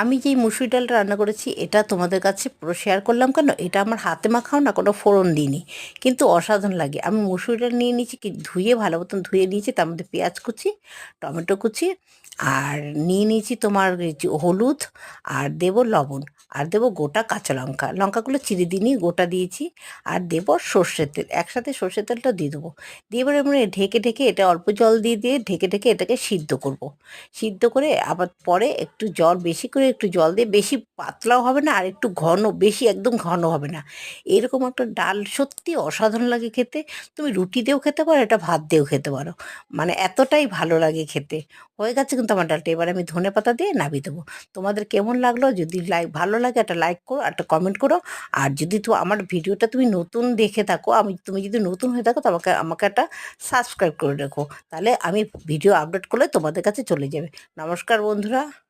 আমি যেই মুসুরি ডালটা রান্না করেছি এটা তোমাদের কাছে পুরো শেয়ার করলাম কেন, এটা আমার হাতে মাখাও না, কোনো ফোড়ন দিইনি, কিন্তু অসাধারণ লাগে। আমি মুসুরি ডাল নিয়ে নিয়েছি, কি ধুয়ে ভালো মতন ধুয়ে নিয়েছি, তার মধ্যে পেঁয়াজ কুচি, টমেটো কুচি, আর নিয়ে নিয়েছি তোমার এই যে হলুদ, আর দেবো লবণ, আর দেবো গোটা কাঁচা লঙ্কা, লঙ্কাগুলো চিড়ে দিইনি, গোটা দিয়েছি। আর দেবো সর্ষের তেল, একসাথে সর্ষের তেলটা দিয়ে দেবো। দিয়ে এবারে আমরা ঢেকে ঢেকে এটা অল্প জল দিয়ে দিয়ে ঢেকে ঢেকে এটাকে সিদ্ধ করব। সিদ্ধ করে আবার পরে একটু জল বেশি করে, একটু জল দিয়ে, বেশি পাতলাও হবে না আর একটু ঘন, বেশি একদম ঘন হবে না, এরকম একটা ডাল সত্যি অসাধারণ লাগে খেতে। তুমি রুটি দিয়েও খেতে পারো, এটা ভাত দিয়েও খেতে পারো, মানে এতটাই ভালো লাগে খেতে। হয়ে গেছে কিন্তু আমার ডালটা, এবার আমি ধনেপাতা দিয়ে নামিয়ে দেবো। তোমাদের কেমন লাগলো? যদি ভালো লাগে একটা লাইক করো, একটা কমেন্ট করো। আর যদি তো আমার ভিডিওটা তুমি নতুন দেখে থাকো, তুমি যদি নতুন হয়ে থাকো তো আমাকে আমাকে একটা সাবস্ক্রাইব করে রেখো, তাহলে আমি ভিডিও আপলোড করলে তোমাদের কাছে চলে যাবে। নমস্কার বন্ধুরা।